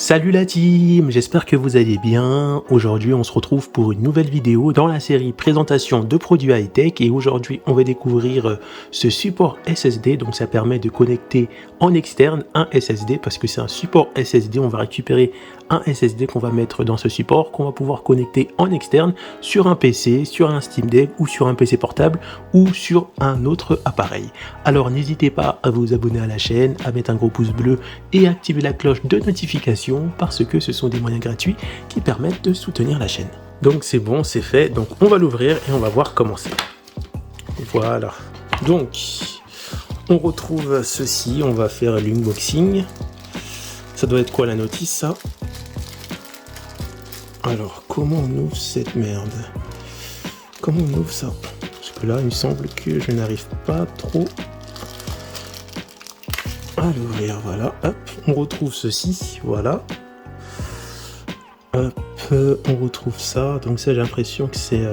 Salut la team, j'espère que vous allez bien. Aujourd'hui on se retrouve pour une nouvelle vidéo dans la série présentation de produits high-tech et aujourd'hui on va découvrir ce support SSD. Donc ça permet de connecter en externe un SSD parce que c'est un support SSD. On va récupérer un SSD qu'on va mettre dans ce support qu'on va pouvoir connecter en externe sur un PC, sur un Steam Deck ou sur un PC portable ou sur un autre appareil. Alors n'hésitez pas à vous abonner à la chaîne, à mettre un gros pouce bleu et activer la cloche de notification parce que ce sont des moyens gratuits qui permettent de soutenir la chaîne. Donc c'est bon, c'est fait, donc on va l'ouvrir et on va voir comment c'est. Voilà, donc on retrouve ceci, on va faire l'unboxing. Ça doit être quoi la notice ça? Alors comment on ouvre cette merde? Comment on ouvre ça? Parce que là il me semble que je n'arrive pas trop à l'ouvrir. Voilà, hop, on retrouve ceci, voilà. Hop, on retrouve ça. Donc ça j'ai l'impression que c'est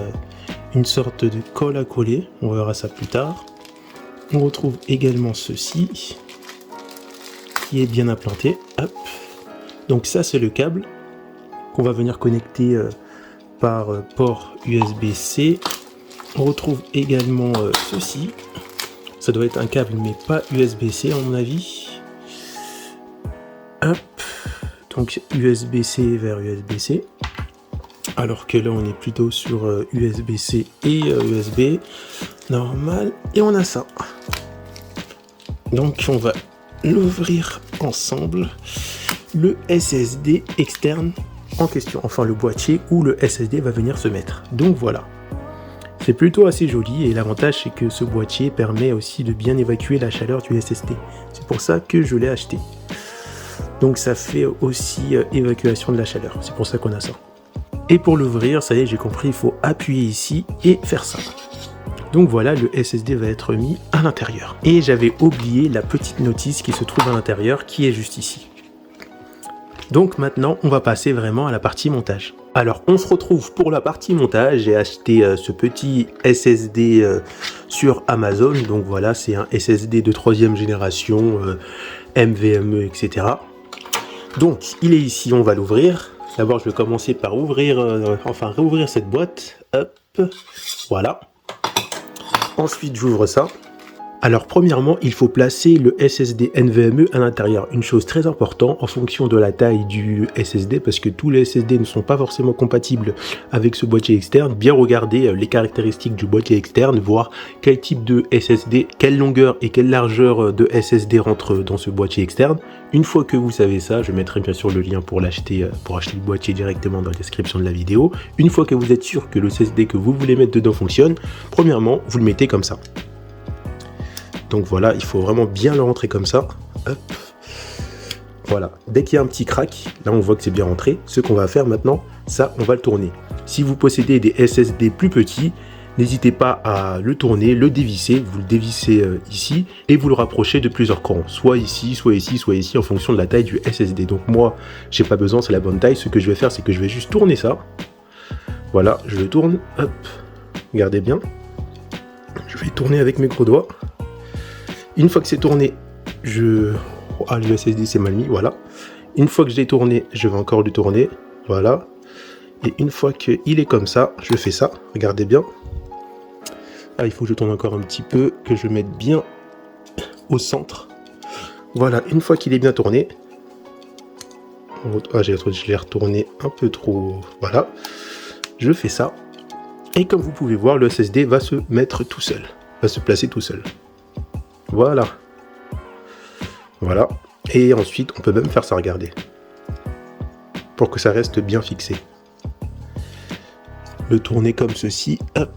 une sorte de colle à coller. On verra ça plus tard. On retrouve également ceci qui est bien implanté. Hop. Donc ça c'est le câble qu'on va venir connecter par port USB-C. On retrouve également ceci. Ça doit être un câble mais pas USB-C à mon avis. Hop. Donc USB-C vers USB-C. Alors que là on est plutôt sur USB-C et USB normal. Et on a ça. Donc on va l'ouvrir ensemble. Le SSD externe en question. Enfin le boîtier où le SSD va venir se mettre. Donc voilà. C'est plutôt assez joli et l'avantage c'est que ce boîtier permet aussi de bien évacuer la chaleur du SSD. C'est pour ça que je l'ai acheté. Donc ça fait aussi évacuation de la chaleur. C'est pour ça qu'on a ça. Et pour l'ouvrir, ça y est, j'ai compris, il faut appuyer ici et faire ça. Donc voilà, le SSD va être mis à l'intérieur. Et j'avais oublié la petite notice qui se trouve à l'intérieur qui est juste ici. Donc maintenant, on va passer vraiment à la partie montage. Alors, on se retrouve pour la partie montage. J'ai acheté ce petit SSD sur Amazon. Donc voilà, c'est un SSD de 3e génération, NVMe, etc. Donc, il est ici, on va l'ouvrir. D'abord, je vais commencer par ouvrir, réouvrir cette boîte. Hop, voilà. Ensuite, j'ouvre ça. Alors premièrement, il faut placer le SSD NVMe à l'intérieur. Une chose très importante en fonction de la taille du SSD, parce que tous les SSD ne sont pas forcément compatibles avec ce boîtier externe. Bien regarder les caractéristiques du boîtier externe, voir quel type de SSD, quelle longueur et quelle largeur de SSD rentre dans ce boîtier externe. Une fois que vous savez ça, je mettrai bien sûr le lien pour l'acheter, pour acheter le boîtier directement dans la description de la vidéo. Une fois que vous êtes sûr que le SSD que vous voulez mettre dedans fonctionne, premièrement, vous le mettez comme ça. Donc voilà, il faut vraiment bien le rentrer comme ça. Hop. Voilà, dès qu'il y a un petit crack, là on voit que c'est bien rentré. Ce qu'on va faire maintenant, ça on va le tourner. Si vous possédez des SSD plus petits, n'hésitez pas à le tourner, le dévisser. Vous le dévissez ici et vous le rapprochez de plusieurs crans. Soit ici, soit ici, soit ici en fonction de la taille du SSD. Donc moi, j'ai pas besoin, c'est la bonne taille. Ce que je vais faire, c'est que je vais juste tourner ça. Voilà, je le tourne. Hop, regardez bien. Je vais tourner avec mes gros doigts. Une fois que c'est tourné, ah, le SSD c'est mal mis, voilà. Une fois que je l'ai tourné, je vais encore le tourner, voilà. Et une fois qu'il est comme ça, je fais ça, regardez bien. Ah, il faut que je tourne encore un petit peu, que je mette bien au centre. Voilà, une fois qu'il est bien tourné. Ah, je l'ai retourné un peu trop, voilà. Je fais ça. Et comme vous pouvez voir, le SSD va se mettre tout seul, va se placer tout seul. Voilà. Voilà. Et ensuite, on peut même faire ça, regarder. Pour que ça reste bien fixé. Le tourner comme ceci. Hop.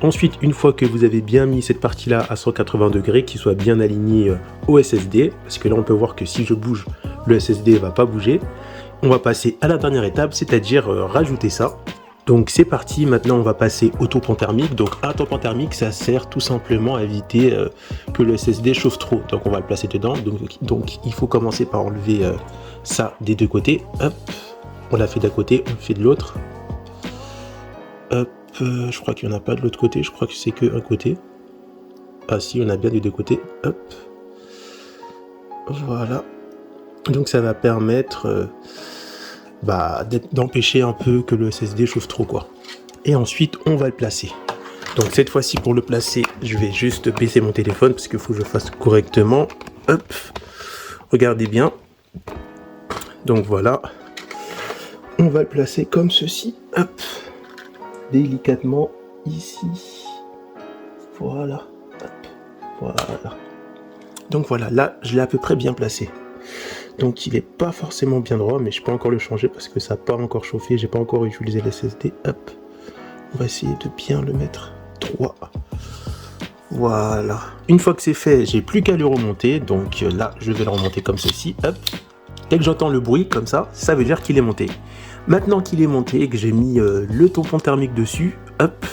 Ensuite, une fois que vous avez bien mis cette partie-là à 180 degrés, qui soit bien aligné au SSD, parce que là, on peut voir que si je bouge, le SSD ne va pas bouger. On va passer à la dernière étape, c'est-à-dire rajouter ça. Donc c'est parti, maintenant on va passer au tampon thermique. Donc un tampon thermique, ça sert tout simplement à éviter que le SSD chauffe trop. Donc on va le placer dedans. Donc il faut commencer par enlever ça des deux côtés. Hop, on l'a fait d'un côté, on le fait de l'autre. Hop, je crois qu'il n'y en a pas de l'autre côté, je crois que c'est que un côté. Ah si, on a bien des deux côtés. Hop, voilà. Donc ça va permettre d'empêcher un peu que le SSD chauffe trop quoi. Et ensuite on va le placer. Donc cette fois-ci pour le placer, je vais juste baisser mon téléphone parce qu'il faut que je fasse correctement. Hop, regardez bien. Donc voilà, on va le placer comme ceci. Hop, délicatement ici. Voilà, hop, voilà. Donc voilà, là je l'ai à peu près bien placé. Donc il n'est pas forcément bien droit, mais je peux encore le changer parce que ça n'a pas encore chauffé, j'ai pas encore utilisé le SSD. Hop, on va essayer de bien le mettre droit. Voilà. Une fois que c'est fait, j'ai plus qu'à le remonter. Donc là, je vais le remonter comme ceci. Hop. Dès que j'entends le bruit comme ça veut dire qu'il est monté. Maintenant qu'il est monté et que j'ai mis le tampon thermique dessus, hop,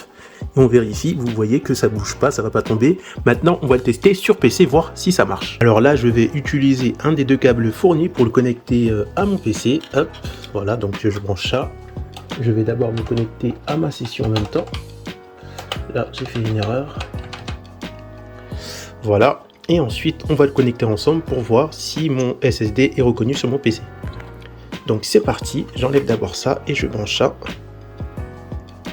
et on vérifie, vous voyez que ça bouge pas, ça va pas tomber. Maintenant, on va le tester sur PC, voir si ça marche. Alors là, je vais utiliser un des deux câbles fournis pour le connecter à mon PC. Hop, voilà, donc je branche ça. Je vais d'abord me connecter à ma session en même temps. Là, j'ai fait une erreur. Voilà, et ensuite, on va le connecter ensemble pour voir si mon SSD est reconnu sur mon PC. Donc c'est parti, j'enlève d'abord ça et je branche ça.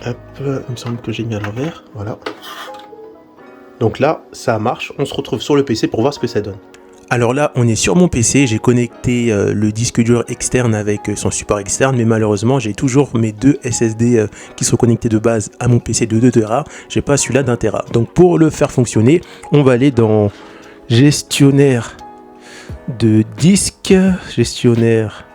Hop, il me semble que j'ai mis à l'envers, voilà. Donc là, ça marche, on se retrouve sur le PC pour voir ce que ça donne. Alors là, on est sur mon PC, j'ai connecté le disque dur externe avec son support externe, mais malheureusement, j'ai toujours mes deux SSD qui sont connectés de base à mon PC de 2 Tera, j'ai pas celui-là d'1 Tera. Donc pour le faire fonctionner, on va aller dans gestionnaire de disque, gestionnaire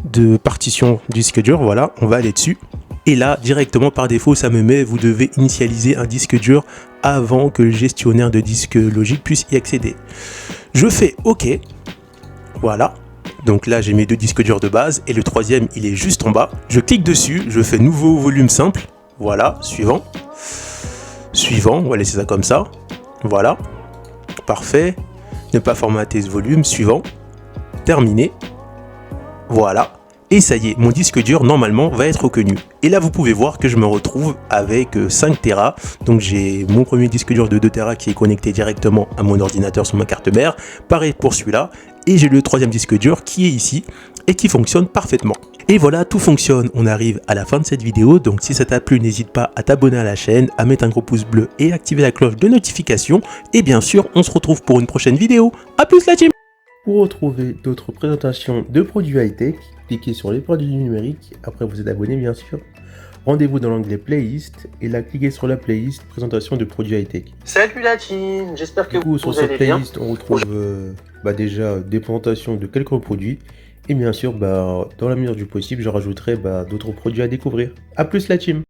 de partition disque dur, voilà, on va aller dessus. Et là, directement par défaut, ça me met, vous devez initialiser un disque dur avant que le gestionnaire de disque logique puisse y accéder. Je fais OK. Voilà. Donc là, j'ai mes deux disques durs de base et le troisième, il est juste en bas. Je clique dessus, je fais nouveau volume simple. Voilà, suivant. Suivant, on va laisser ça comme ça. Voilà. Parfait. Ne pas formater ce volume. Suivant. Terminé. Voilà. Et ça y est, mon disque dur, normalement, va être reconnu. Et là, vous pouvez voir que je me retrouve avec 5 Tera. Donc, j'ai mon premier disque dur de 2 Tera qui est connecté directement à mon ordinateur sur ma carte mère. Pareil pour celui-là. Et j'ai le troisième disque dur qui est ici et qui fonctionne parfaitement. Et voilà, tout fonctionne. On arrive à la fin de cette vidéo. Donc, si ça t'a plu, n'hésite pas à t'abonner à la chaîne, à mettre un gros pouce bleu et activer la cloche de notification. Et bien sûr, on se retrouve pour une prochaine vidéo. A plus la team! Pour retrouver d'autres présentations de produits high-tech, cliquez sur les produits numériques, après vous êtes abonné bien sûr. Rendez-vous dans l'onglet playlist et là cliquez sur la playlist présentation de produits high-tech. Salut la team, j'espère que vous sur allez cette bien. playlist on retrouve déjà des présentations de quelques produits et bien sûr dans la mesure du possible je rajouterai d'autres produits à découvrir. A plus la team!